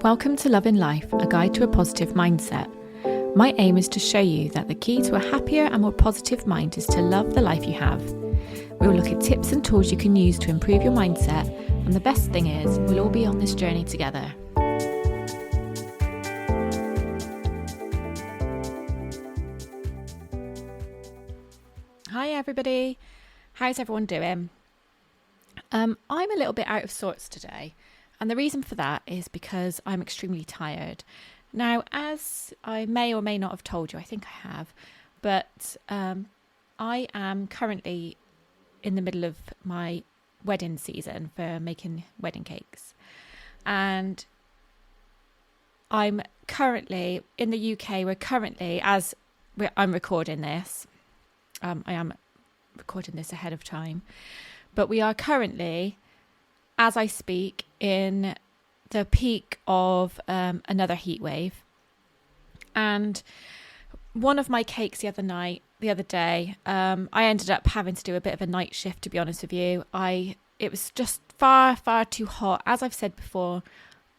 Welcome to Love in Life, a guide to a positive mindset. My aim is to show you that the key to a happier and more positive mind is to love the life you have. We will look at tips and tools you can use to improve your mindset, and the best thing is, we'll all be on this journey together. Hi everybody, how's everyone doing? I'm a little bit out of sorts today. And the reason for that is because I'm extremely tired. Now, as I may or may not have told you, I think I have, but I am currently in the middle of my wedding season for making wedding cakes. And I'm currently in the UK. We're currently, I'm recording this, I am recording this ahead of time, but we are currently, as I speak, in the peak of another heat wave. And one of my cakes the other day, I ended up having to do a bit of a night shift, to be honest with you. It was just far too hot. As I've said before,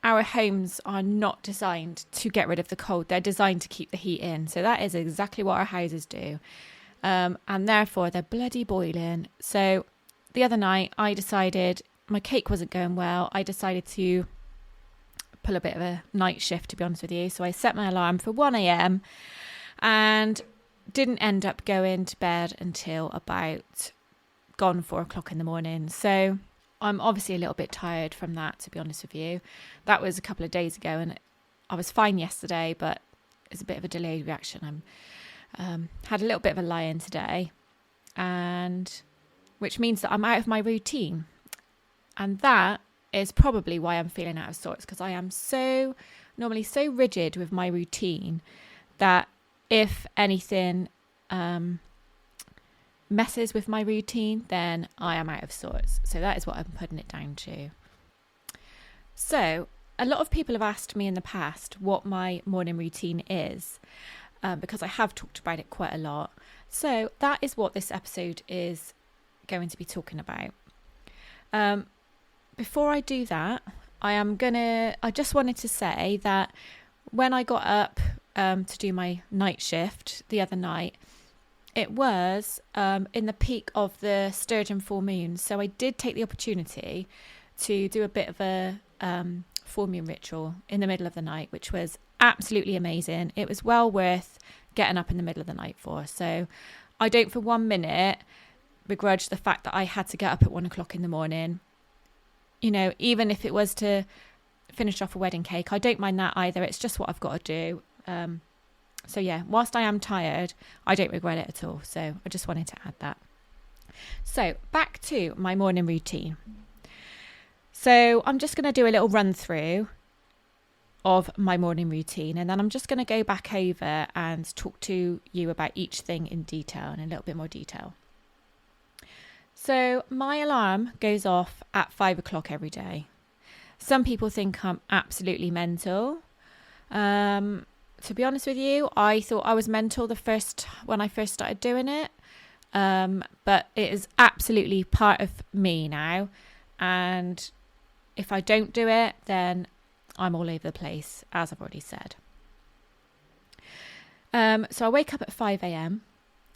our homes are not designed to get rid of the cold. They're designed to keep the heat in. So that is exactly what our houses do. And therefore, they're bloody boiling. So the other night, I decided my cake wasn't going well. I decided to pull a bit of a night shift, to be honest with you. So I set my alarm for 1 a.m. and didn't end up going to bed until about 4 o'clock in the morning. So I'm obviously a little bit tired from that, to be honest with you. That was a couple of days ago and I was fine yesterday, but it's a bit of a delayed reaction. Had a little bit of a lie-in today, and which means that I'm out of my routine. And that is probably why I'm feeling out of sorts, because I am normally so rigid with my routine that if anything messes with my routine, then I am out of sorts. So that is what I'm putting it down to. So a lot of people have asked me in the past what my morning routine is, because I have talked about it quite a lot. So that is what this episode is going to be talking about. Before I do that, I just wanted to say that when I got up to do my night shift the other night, it was in the peak of the sturgeon full moon. So I did take the opportunity to do a bit of a full moon ritual in the middle of the night, which was absolutely amazing. It was well worth getting up in the middle of the night for. So I don't for 1 minute begrudge the fact that I had to get up at 1 o'clock in the morning. You know, even if it was to finish off a wedding cake, I don't mind that either. It's just what I've got to do. So yeah, whilst I am tired, I don't regret it at all. So I just wanted to add that. So back to my morning routine. So I'm just going to do a little run through of my morning routine, and then I'm just going to go back over and talk to you about each thing in detail, in a little bit more detail. So my alarm goes off at 5 o'clock every day. Some people think I'm absolutely mental. To be honest with you, I thought I was mental when I first started doing it. But it is absolutely part of me now. And if I don't do it, then I'm all over the place, as I've already said. So I wake up at 5 a.m.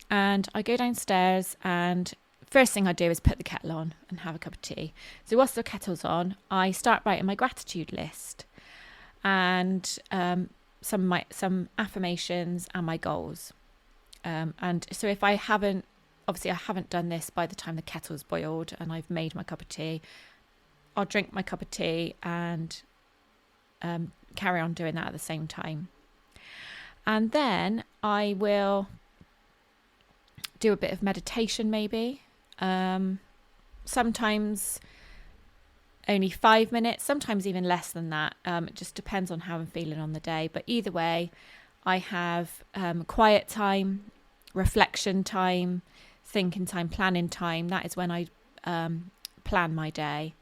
and I go downstairs, and first thing I do is put the kettle on and have a cup of tea. So whilst the kettle's on, I start writing my gratitude list and some affirmations and my goals. And so if I haven't done this by the time the kettle's boiled and I've made my cup of tea, I'll drink my cup of tea and carry on doing that at the same time. And then I will do a bit of meditation maybe. Sometimes only 5 minutes, sometimes even less than that. It just depends on how I'm feeling on the day. But either way, I have quiet time, reflection time, thinking time, planning time. That is when I plan my day.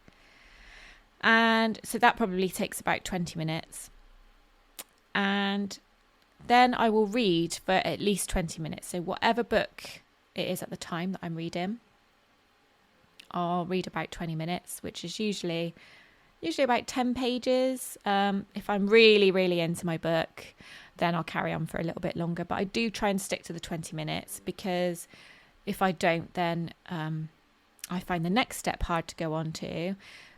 And so that probably takes about 20 minutes. And then I will read for at least 20 minutes. So whatever book it is at the time that I'm reading, I'll read about 20 minutes, which is usually usually about 10 pages. If I'm really, really into my book, then I'll carry on for a little bit longer. But I do try and stick to the 20 minutes because if I don't, then I find the next step hard to go on to,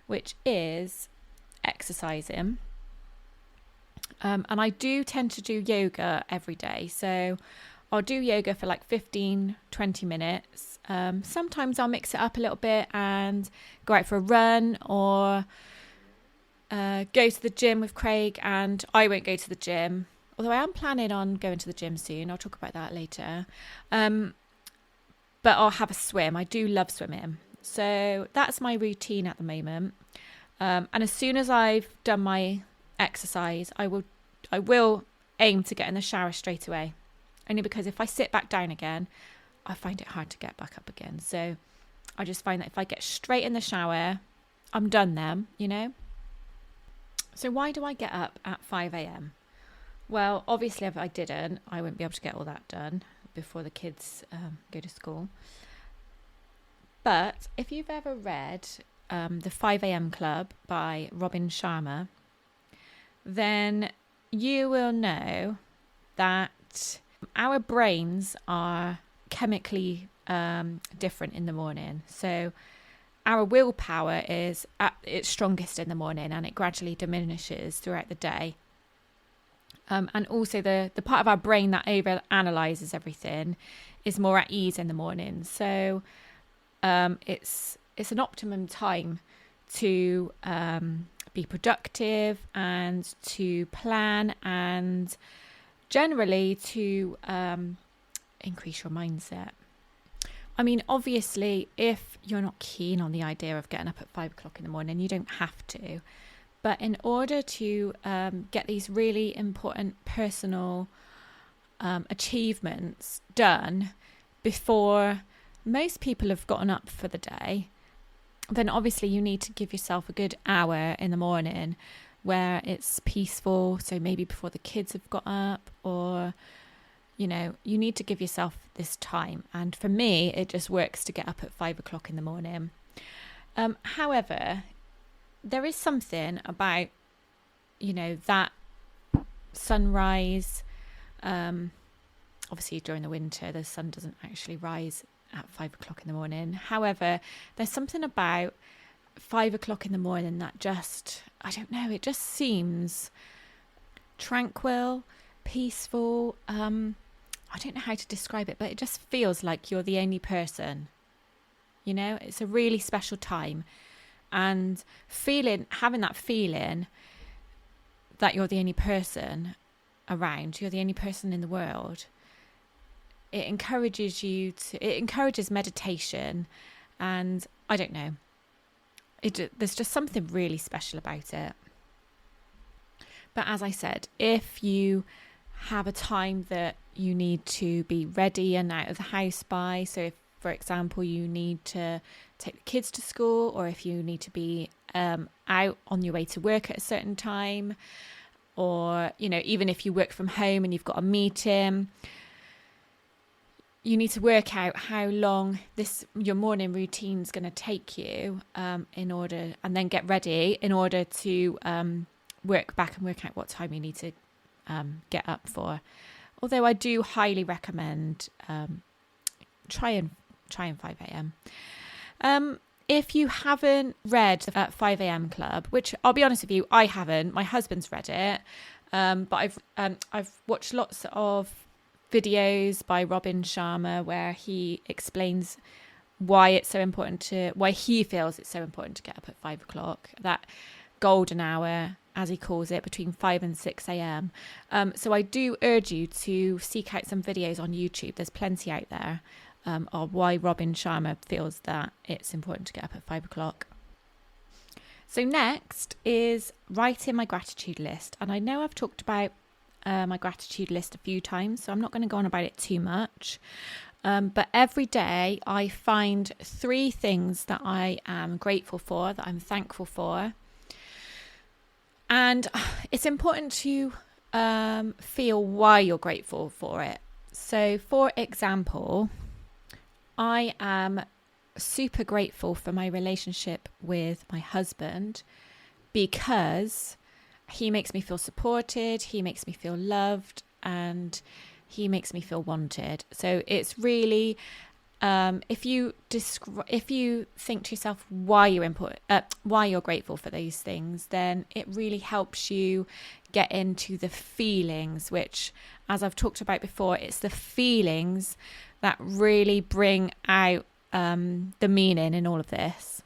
which is exercising. And I do tend to do yoga every day. So I'll do yoga for like 15, 20 minutes. Sometimes I'll mix it up a little bit and go out for a run or go to the gym with Craig. And I won't go to the gym, although I am planning on going to the gym soon. I'll talk about that later. But I'll have a swim. I do love swimming. So that's my routine at the moment. And as soon as I've done my exercise, I will aim to get in the shower straight away. Only because if I sit back down again, I find it hard to get back up again. So I just find that if I get straight in the shower, I'm done then, you know. So why do I get up at 5 a.m? Well, obviously if I didn't, I wouldn't be able to get all that done before the kids go to school. But if you've ever read The 5 a.m. Club by Robin Sharma, then you will know that our brains are chemically different in the morning. So our willpower is at its strongest in the morning and it gradually diminishes throughout the day. And also the part of our brain that over-analyzes everything is more at ease in the morning. So it's an optimum time to be productive and to plan and generally to increase your mindset. I mean, obviously, if you're not keen on the idea of getting up at 5 o'clock in the morning, you don't have to. But in order to get these really important personal achievements done before most people have gotten up for the day, then obviously you need to give yourself a good hour in the morning where it's peaceful. So maybe before the kids have got up, or, you know, you need to give yourself this time. And for me, it just works to get up at 5 o'clock in the morning. However, there is something about, you know, that sunrise. Obviously during the winter, the sun doesn't actually rise at 5 o'clock in the morning. However, there's something about 5 o'clock in the morning that just, I don't know, it just seems tranquil, peaceful. I don't know how to describe it, but it just feels like you're the only person. You know, it's a really special time. And having that feeling that you're the only person around, you're the only person in the world, it encourages meditation, and I don't know, there's just something really special about it. But as I said, if you have a time that you need to be ready and out of the house by, so if, for example, you need to take the kids to school, or if you need to be out on your way to work at a certain time, or, you know, even if you work from home and you've got a meeting, you need to work out how long your morning routine is going to take you and then get ready in order to work back and work out what time you need to get up for. Although I do highly recommend try and 5 a.m. If you haven't read the 5 a.m. Club, which I'll be honest with you, I haven't. My husband's read it, but I've watched lots of videos by Robin Sharma where he explains why he feels it's so important to get up at 5 o'clock, that golden hour, as he calls it, between 5 and 6 a.m. So I do urge you to seek out some videos on YouTube. There's plenty out there of why Robin Sharma feels that it's important to get up at 5 o'clock. So next is writing my gratitude list. And I know I've talked about my gratitude list a few times, so I'm not going to go on about it too much. But every day I find 3 things that I am grateful for, that I'm thankful for. And it's important to feel why you're grateful for it. So, for example, I am super grateful for my relationship with my husband because he makes me feel supported, he makes me feel loved, and he makes me feel wanted. So it's really, if you think to yourself why you're grateful for these things, then it really helps you get into the feelings, which, as I've talked about before, it's the feelings that really bring out the meaning in all of this.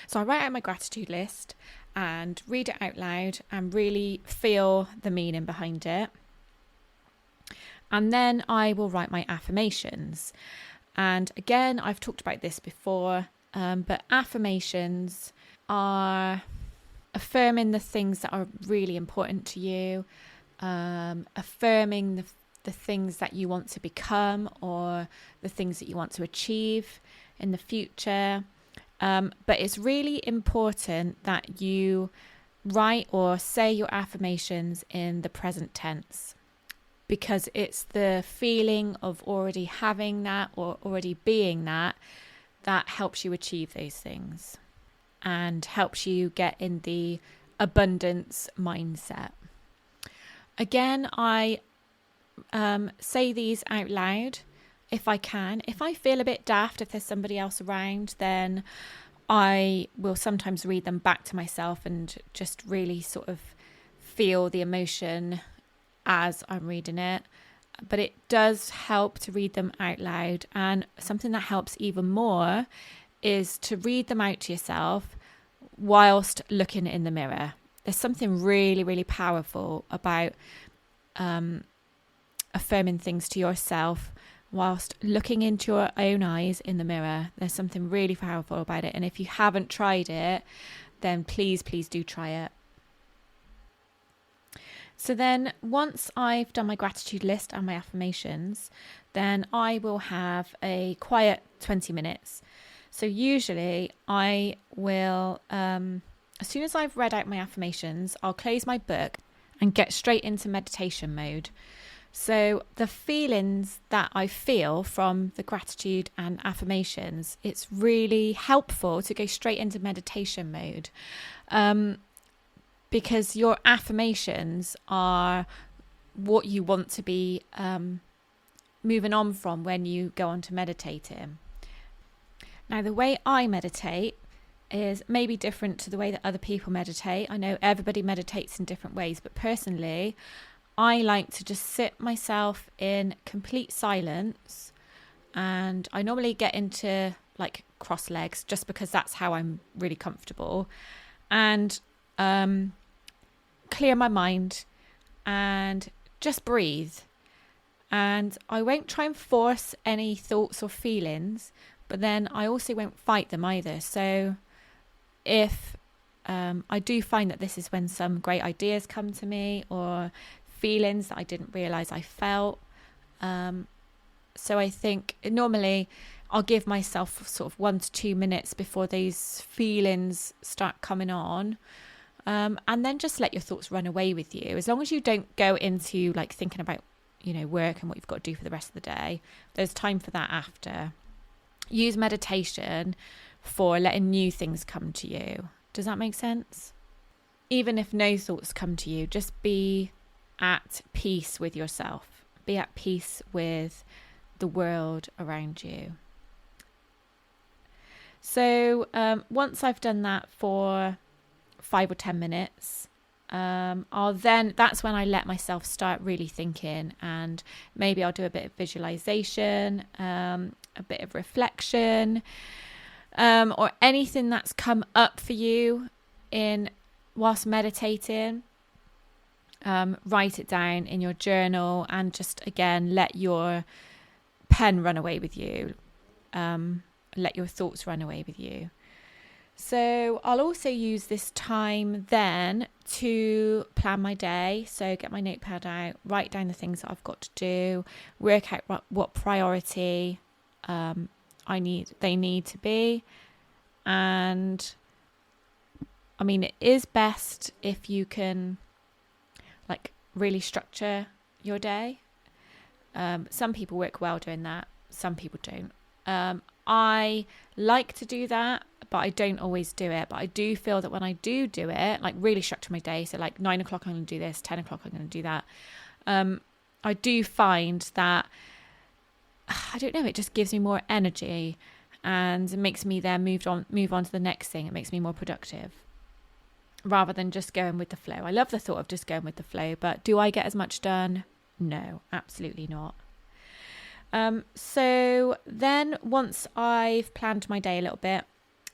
So I write out my gratitude list and read it out loud and really feel the meaning behind it. And then I will write my affirmations. And again, I've talked about this before, but affirmations are affirming the things that are really important to you, affirming the things that you want to become or the things that you want to achieve in the future. But it's really important that you write or say your affirmations in the present tense, because it's the feeling of already having that or already being that helps you achieve those things and helps you get in the abundance mindset. Again, I say these out loud if I can. If I feel a bit daft, if there's somebody else around, then I will sometimes read them back to myself and just really sort of feel the emotion as I'm reading it. But it does help to read them out loud. And something that helps even more is to read them out to yourself whilst looking in the mirror. There's something really, really powerful about affirming things to yourself whilst looking into your own eyes in the mirror. There's something really powerful about it. And if you haven't tried it, then please do try it. So then once I've done my gratitude list and my affirmations, then I will have a quiet 20 minutes. So usually I will, as soon as I've read out my affirmations, I'll close my book and get straight into meditation mode. So the feelings that I feel from the gratitude and affirmations, it's really helpful to go straight into meditation mode. Because your affirmations are what you want to be moving on from when you go on to meditating. Now, the way I meditate is maybe different to the way that other people meditate. I know everybody meditates in different ways, but personally, I like to just sit myself in complete silence, and I normally get into like cross legs just because that's how I'm really comfortable, and clear my mind and just breathe. And I won't try and force any thoughts or feelings, but then I also won't fight them either. So if I do find that this is when some great ideas come to me or feelings that I didn't realize I felt. So I think normally I'll give myself sort of 1 to 2 minutes before these feelings start coming on. And then just let your thoughts run away with you. As long as you don't go into like thinking about, work and what you've got to do for the rest of the day, there's time for that after. Use meditation for letting new things come to you. Does that make sense? Even if no thoughts come to you, just be at peace with yourself. Be at peace with the world around you. So once I've done that for 5 or 10 minutes, that's when I let myself start really thinking, and maybe I'll do a bit of visualization, a bit of reflection, or anything that's come up for you whilst meditating. Write it down in your journal and just again let your pen run away with you. Let your thoughts run away with you. So I'll also use this time then to plan my day. So get my notepad out, write down the things that I've got to do, work out what priority they need to be. And I mean, it is best if you can like really structure your day. Some people work well doing that. Some people don't. I like to do that, but I don't always do it. But I do feel that when I do it, like really structure my day, so like 9 o'clock I'm going to do this, 10 o'clock I'm going to do that. I do find that, I don't know, it just gives me more energy and it makes me then move on to the next thing. It makes me more productive rather than just going with the flow. I love the thought of just going with the flow, but do I get as much done? No, absolutely not. So then once I've planned my day a little bit,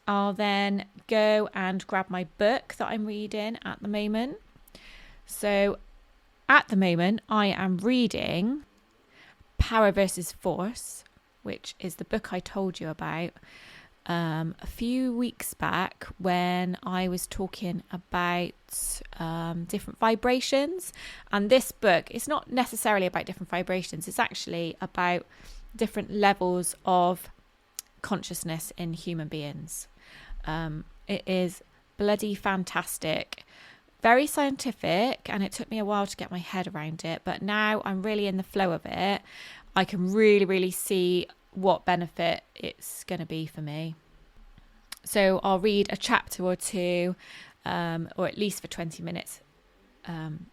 I'll then go and grab my book that I'm reading at the moment. So at the moment, I am reading Power versus Force, which is the book I told you about a few weeks back when I was talking about different vibrations. And this book is not necessarily about different vibrations. It's actually about different levels of consciousness in human beings. It is bloody fantastic. Very scientific, and it took me a while to get my head around it, but now I'm really in the flow of it. I can really, really see what benefit it's going to be for me. So I'll read a chapter or two, or at least for 20 minutes. And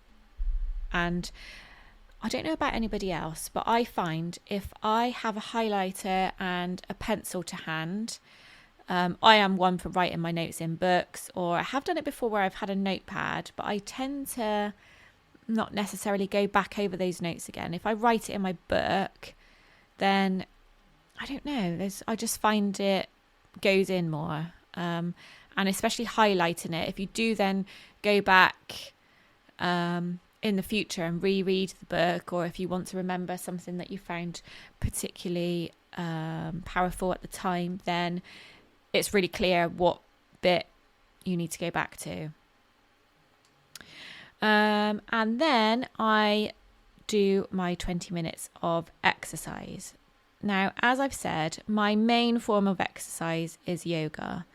I don't know about anybody else, but I find if I have a highlighter and a pencil to hand, I am one for writing my notes in books, or I have done it before where I've had a notepad, but I tend to not necessarily go back over those notes again. If I write it in my book, then I don't know, I just find it goes in more. And especially highlighting it, if you do then go back in the future and reread the book, or if you want to remember something that you found particularly powerful at the time, then it's really clear what bit you need to go back to. And then I do my 20 minutes of exercise. Now, as I've said, my main form of exercise is yoga,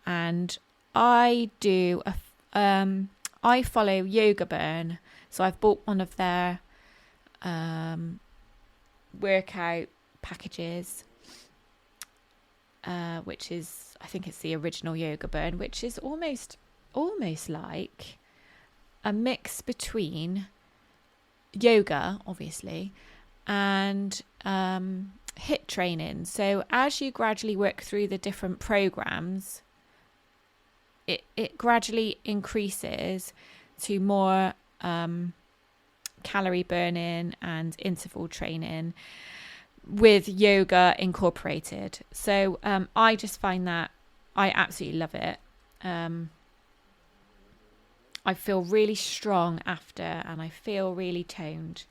and I follow Yoga Burn. So I've bought one of their workout packages, which is, I think it's the original Yoga Burn, which is almost like a mix between yoga, obviously, and HIIT training. So as you gradually work through the different programs, it gradually increases to more calorie burning and interval training with yoga incorporated. So I just find that I absolutely love it. I feel really strong after, and I feel really toned.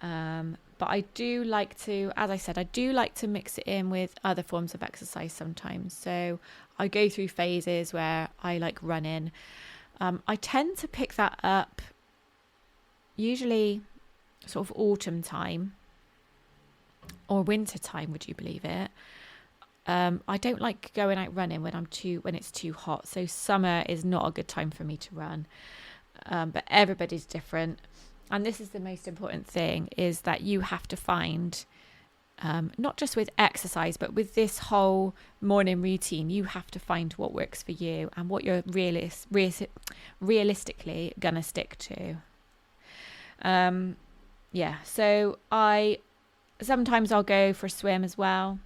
But I do like to, as I said, I do like to mix it in with other forms of exercise sometimes. So I go through phases where I like running. I tend to pick that up usually sort of autumn time or winter time, would you believe it? I don't like going out running when it's too hot. So summer is not a good time for me to run. But everybody's different. And this is the most important thing, is that you have to find, not just with exercise, but with this whole morning routine, you have to find what works for you and what you're realistically going to stick to. So sometimes I'll go for a swim as well.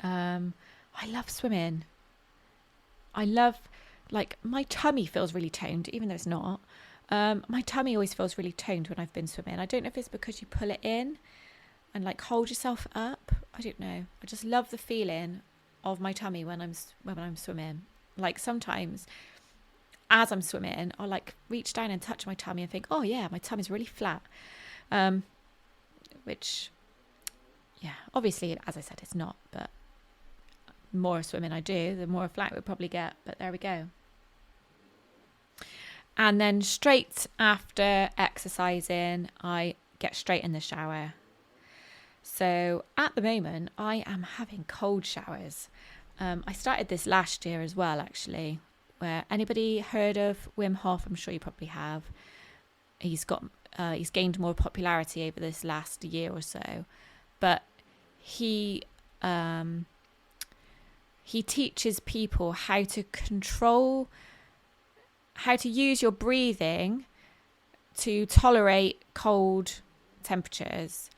I love swimming. I love, like, my tummy feels really toned, even though it's not. My tummy always feels really toned when I've been swimming. I don't know if it's because you pull it in and like hold yourself up. I don't know. I just love the feeling of my tummy when I'm swimming. Like sometimes as I'm swimming, I'll like reach down and touch my tummy and think, oh yeah, my tummy's really flat. Which, yeah, obviously, as I said, it's not, but the more swimming I do, the more flat it would probably get. But there we go. And then straight after exercising, I get straight in the shower. So at the moment, I am having cold showers. I started this last year as well, actually. Where anybody heard of Wim Hof? I'm sure you probably have. He's gained more popularity over this last year or so. But he he teaches people how to use your breathing to tolerate cold temperatures.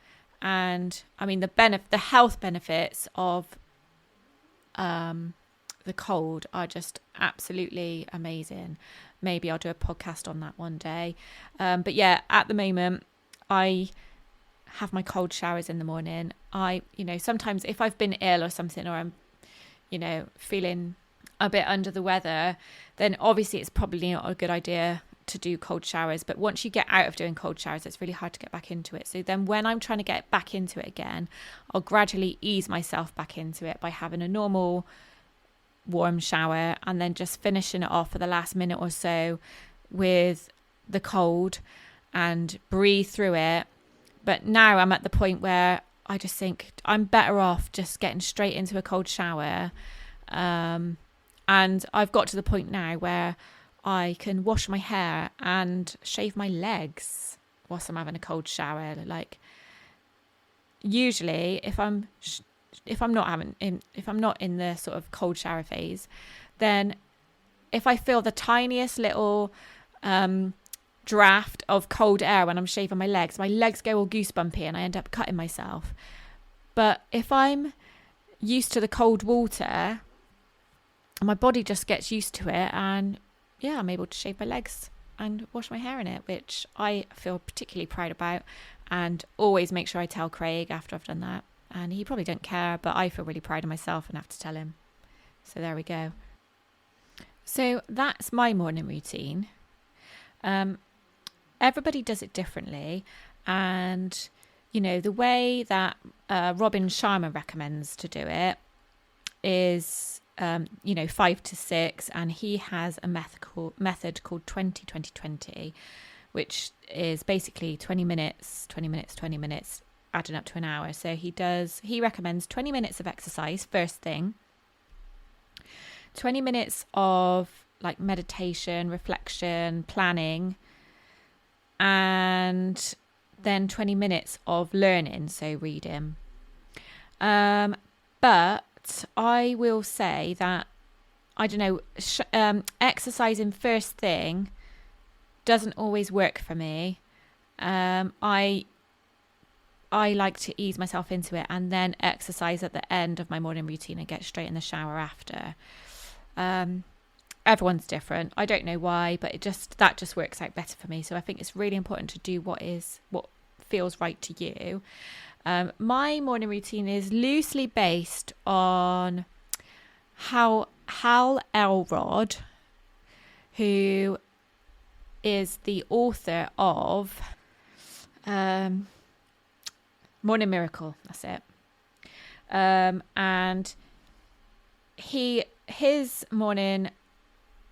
And I mean, the health benefits of the cold are just absolutely amazing. Maybe I'll do a podcast on that one day. But yeah, at the moment, I have my cold showers in the morning. Sometimes if I've been ill or something, or I'm, feeling a bit under the weather, then obviously it's probably not a good idea to do cold showers. But once you get out of doing cold showers, it's really hard to get back into it. So then when I'm trying to get back into it again, I'll gradually ease myself back into it by having a normal warm shower and then just finishing it off for the last minute or so with the cold and breathe through it. But now I'm at the point where I just think I'm better off just getting straight into a cold shower. And I've got to the point now where I can wash my hair and shave my legs whilst I'm having a cold shower. Like, usually if I'm not in the sort of cold shower phase, then if I feel the tiniest little draft of cold air when I'm shaving my legs go all goosebumpy and I end up cutting myself. But if I'm used to the cold water, my body just gets used to it, and yeah, I'm able to shave my legs and wash my hair in it, which I feel particularly proud about, and always make sure I tell Craig after I've done that. And he probably don't care, but I feel really proud of myself and have to tell him. So there we go. So that's my morning routine. Everybody does it differently. And, the way that Robin Sharma recommends to do it is, 5 to 6. And he has a method called 20-20-20, which is basically 20 minutes, adding up to an hour. So he recommends 20 minutes of exercise first thing, 20 minutes of like meditation, reflection, planning, and then 20 minutes of learning, so reading. But I will say that, I don't know, exercising first thing doesn't always work for me. I like to ease myself into it and then exercise at the end of my morning routine and get straight in the shower after. Everyone's different. I don't know why, but that just works out better for me. So I think it's really important to do what feels right to you. My morning routine is loosely based on how Hal Elrod, who is the author of Morning Miracle, that's it. And his morning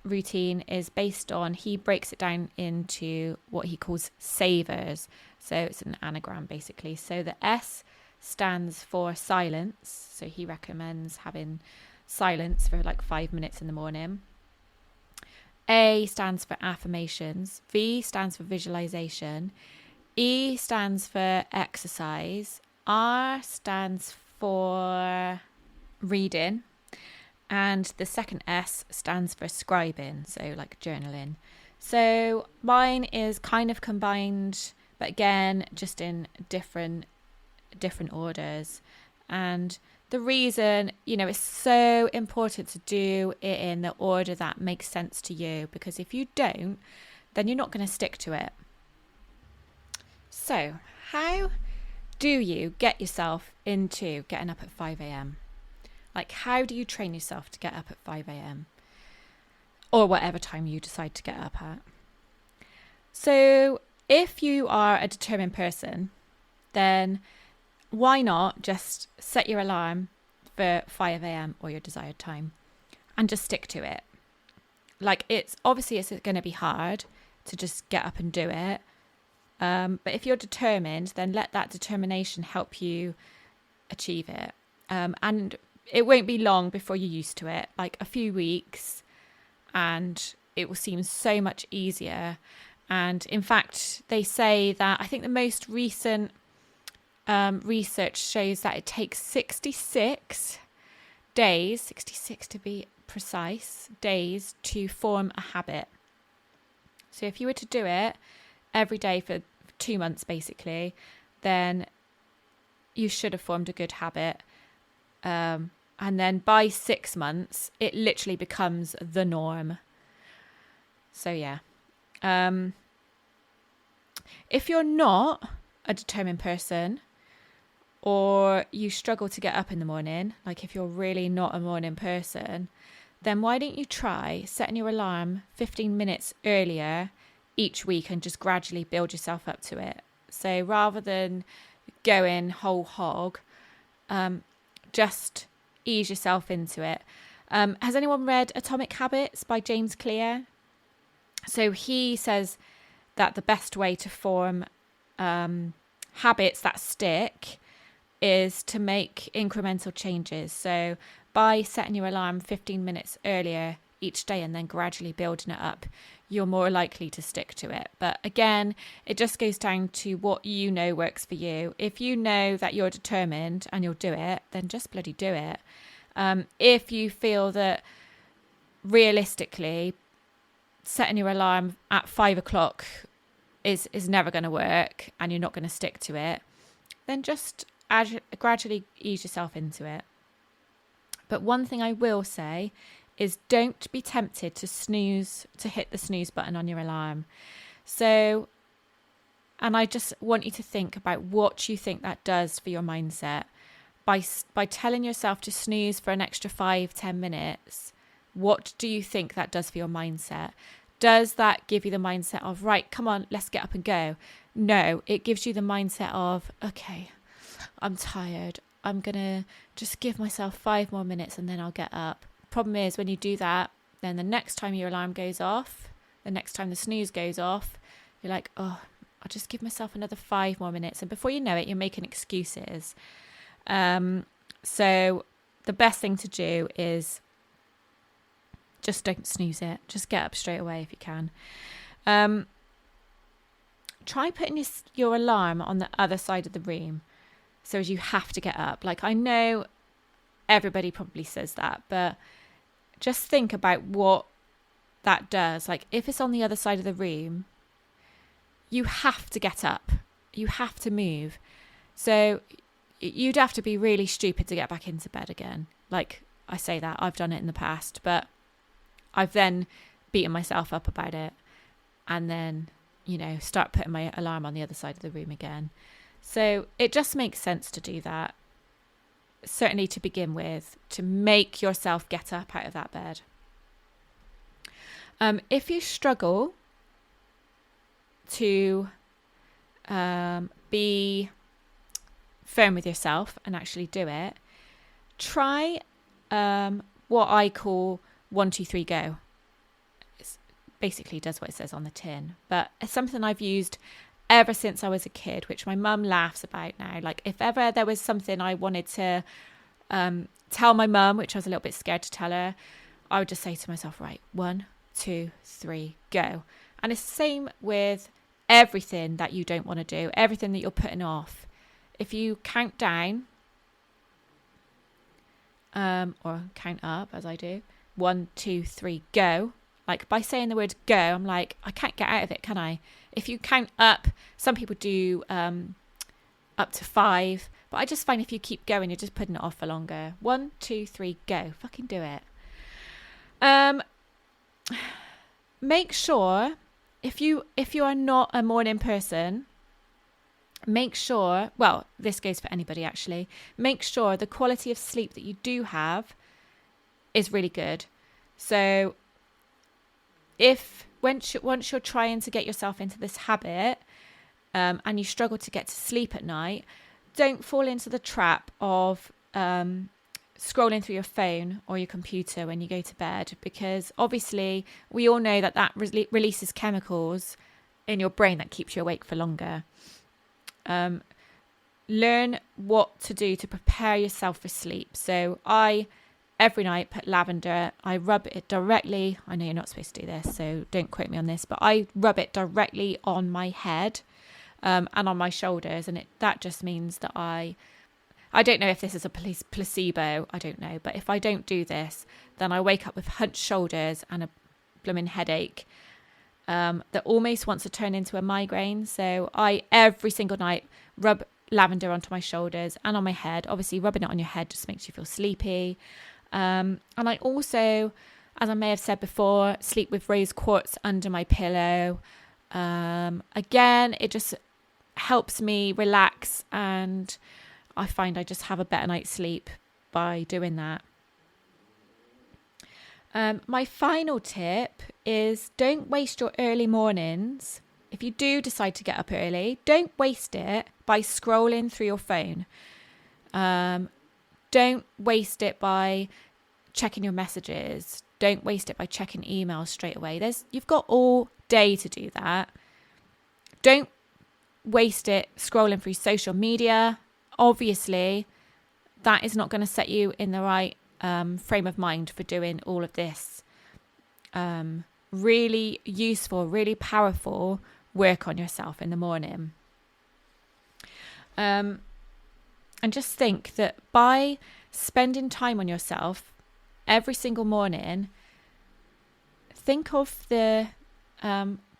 routine is based on, he breaks it down into what he calls savers. So it's an anagram basically. So the S stands for silence. So he recommends having silence for like 5 minutes in the morning. A stands for affirmations. V stands for visualization. E stands for exercise. R stands for reading. And the second S stands for scribing, so like journaling. So mine is kind of combined, but again, just in different orders. And the reason, it's so important to do it in the order that makes sense to you, because if you don't, then you're not going to stick to it. So how do you get yourself into getting up at 5 a.m? Like, how do you train yourself to get up at 5 a.m? Or whatever time you decide to get up at? So if you are a determined person, then why not just set your alarm for 5 a.m. or your desired time and just stick to it? Like, it's going to be hard to just get up and do it. But if you're determined, then let that determination help you achieve it. And it won't be long before you're used to it, like a few weeks, and it will seem so much easier. And in fact, they say that, I think the most recent research shows that it takes 66 days, 66 to be precise, days to form a habit. So if you were to do it every day for 2 months, basically, then you should have formed a good habit. And then by 6 months, it literally becomes the norm. So yeah. If you're not a determined person, or you struggle to get up in the morning, like if you're really not a morning person, then why don't you try setting your alarm 15 minutes earlier each week and just gradually build yourself up to it. So rather than going whole hog, just ease yourself into it. Has anyone read Atomic Habits by James Clear? So he says that the best way to form habits that stick is to make incremental changes. So by setting your alarm 15 minutes earlier each day and then gradually building it up, you're more likely to stick to it. But again, it just goes down to what you know works for you. If you know that you're determined and you'll do it, then just bloody do it. If you feel that realistically setting your alarm at 5 o'clock is never going to work and you're not going to stick to it, then just gradually ease yourself into it. But one thing I will say is don't be tempted to hit the snooze button on your alarm. So, and I just want you to think about what you think that does for your mindset. By telling yourself to snooze for an extra 5-10 minutes, what do you think that does for your mindset? Does that give you the mindset of, right, come on, let's get up and go? No, it gives you the mindset of, okay, I'm tired. I'm going to just give myself 5 more minutes and then I'll get up. Problem is, when you do that, then the next time your alarm goes off, the next time the snooze goes off, you're like, oh, I'll just give myself another 5 more minutes. And before you know it, you're making excuses. So the best thing to do is just don't snooze it. Just get up straight away if you can. Try putting your alarm on the other side of the room, so as you have to get up. Like, I know everybody probably says that, but just think about what that does. Like, if it's on the other side of the room, you have to get up. You have to move. So you'd have to be really stupid to get back into bed again. Like, I say that, I've done it in the past, but I've then beaten myself up about it and then, start putting my alarm on the other side of the room again. So it just makes sense to do that, certainly to begin with, to make yourself get up out of that bed. If you struggle to be firm with yourself and actually do it, try what I call 1, 2, 3, go. It basically does what it says on the tin, but it's something I've used ever since I was a kid, which my mum laughs about now. Like, if ever there was something I wanted to tell my mum, which I was a little bit scared to tell her, I would just say to myself, right, 1, 2, 3, go. And it's the same with everything that you don't want to do, everything that you're putting off. If you count down, or count up as I do, 1, 2, 3, go. Like, by saying the word go, I'm like, I can't get out of it, can I? If you count up, some people do up to 5, but I just find if you keep going, you're just putting it off for longer. 1, 2, 3, go. Fucking do it. Make sure, if you are not a morning person, make sure, well, this goes for anybody actually, make sure the quality of sleep that you do have is really good. So once you're trying to get yourself into this habit and you struggle to get to sleep at night, don't fall into the trap of scrolling through your phone or your computer when you go to bed, because obviously we all know that releases chemicals in your brain that keeps you awake for longer. Learn what to do to prepare yourself for sleep. So every night put lavender, I rub it directly, I know you're not supposed to do this, so don't quote me on this, but I rub it directly on my head and on my shoulders. And that just means that I don't know if this is a placebo, I don't know. But if I don't do this, then I wake up with hunched shoulders and a blooming headache that almost wants to turn into a migraine. So I, every single night, rub lavender onto my shoulders and on my head. Obviously, rubbing it on your head just makes you feel sleepy. And I also, as I may have said before, sleep with rose quartz under my pillow. Again, it just helps me relax, and I find I just have a better night's sleep by doing that. My final tip is don't waste your early mornings. If you do decide to get up early, don't waste it by scrolling through your phone. Don't waste it by checking your messages. Don't waste it by checking emails straight away. You've got all day to do that. Don't waste it scrolling through social media. Obviously, that is not going to set you in the right frame of mind for doing all of this really useful, really powerful work on yourself in the morning. And just think that by spending time on yourself every single morning, think of the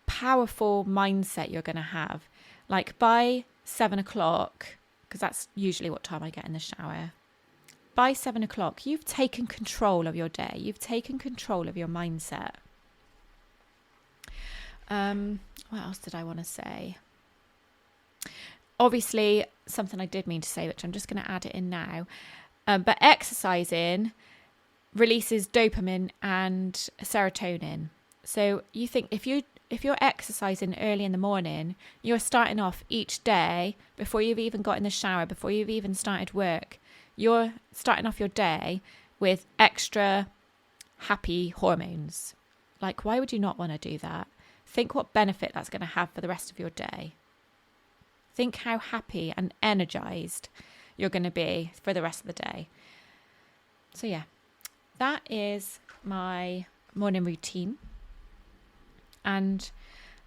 powerful mindset you're going to have. Like by 7 o'clock, because that's usually what time I get in the shower. By 7 o'clock, you've taken control of your day. You've taken control of your mindset. What else did I want to say? Obviously, something I did mean to say, which I'm just going to add it in now. But exercising releases dopamine and serotonin. So you think if you're exercising early in the morning, you're starting off each day before you've even got in the shower, before you've even started work. You're starting off your day with extra happy hormones. Like, why would you not want to do that? Think what benefit that's going to have for the rest of your day. Think how happy and energized you're going to be for the rest of the day. So yeah, that is my morning routine and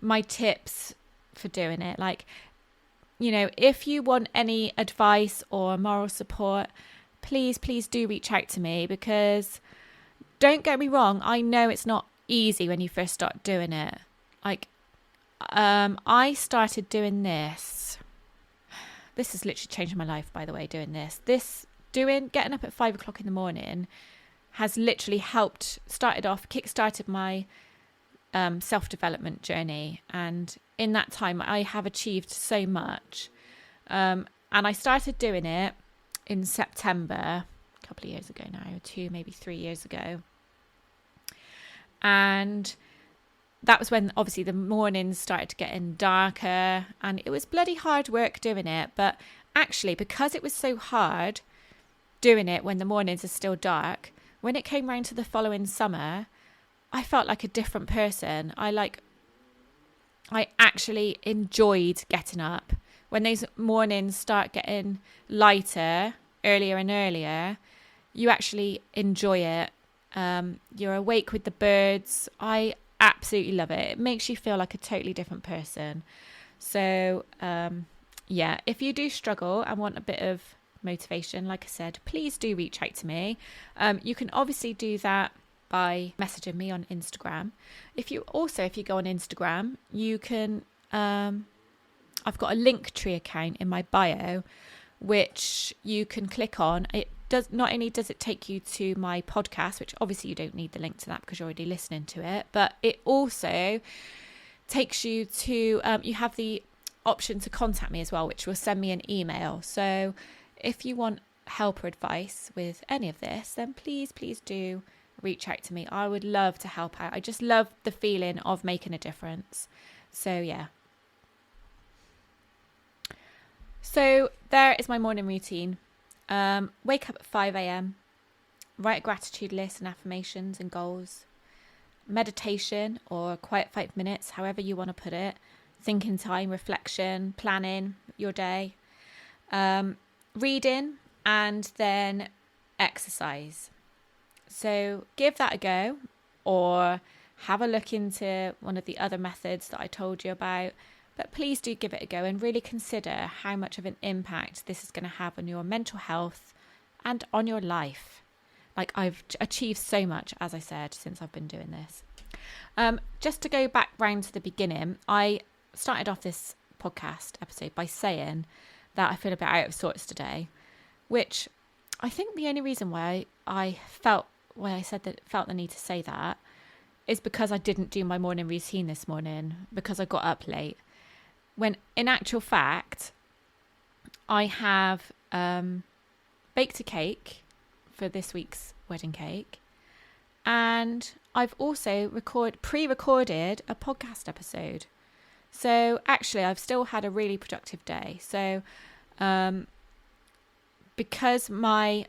my tips for doing it. Like, you know, if you want any advice or moral support, please do reach out to me, because don't get me wrong, I know it's not easy when you first start doing it. Like, I started doing this. This has literally changed my life, by the way, doing this. Getting up at 5 o'clock in the morning has literally kickstarted my self-development journey. And in that time, I have achieved so much. And I started doing it in September, a couple of years ago now, 2, maybe 3 years ago. And that was when obviously the mornings started getting darker, and it was bloody hard work doing it. But actually, because it was so hard doing it when the mornings are still dark, when it came round to the following summer, I felt like a different person. I actually enjoyed getting up. When those mornings start getting lighter, earlier and earlier, you actually enjoy it. You're awake with the birds. I absolutely love it. It makes you feel like a totally different person. So, yeah, if you do struggle and want a bit of motivation, like I said, please do reach out to me. You can obviously do that by messaging me on Instagram. If you go on Instagram, you can, I've got a Linktree account in my bio, which you can click on. It does not only does it take you to my podcast, which obviously you don't need the link to that because you're already listening to it, but it also takes you to, you have the option to contact me as well, which will send me an email. So if you want help or advice with any of this, then please do reach out to me. I would love to help out. I just love the feeling of making a difference. So yeah. So there is my morning routine. Wake up at 5 a.m, write a gratitude list and affirmations and goals, meditation or quiet 5 minutes, however you want to put it, thinking time, reflection, planning your day, reading, and then exercise. So give that a go, or have a look into one of the other methods that I told you about. But please do give it a go and really consider how much of an impact this is going to have on your mental health and on your life. Like, I've achieved so much, as I said, since I've been doing this. Just to go back round to the beginning, I started off this podcast episode by saying that I feel a bit out of sorts today, which I think the only reason why I felt the need to say that is because I didn't do my morning routine this morning because I got up late. When in actual fact, I have baked a cake for this week's wedding cake, and I've also pre-recorded a podcast episode. So actually, I've still had a really productive day. So because my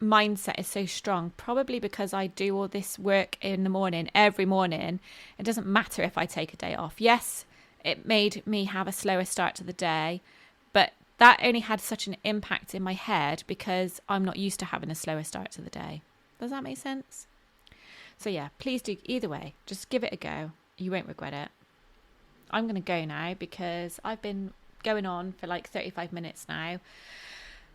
mindset is so strong, probably because I do all this work in the morning, every morning, it doesn't matter if I take a day off. Yes, it made me have a slower start to the day, but that only had such an impact in my head because I'm not used to having a slower start to the day. Does that make sense? So yeah, please do either way. Just give it a go. You won't regret it. I'm going to go now because I've been going on for like 35 minutes now.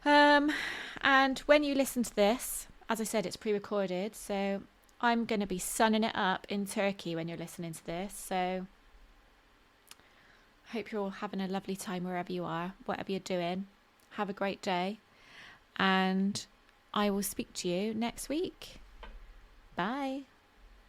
And when you listen to this, as I said, it's pre-recorded. So I'm going to be sunning it up in Turkey when you're listening to this. So I hope you're all having a lovely time wherever you are, whatever you're doing. Have a great day. And I will speak to you next week. Bye.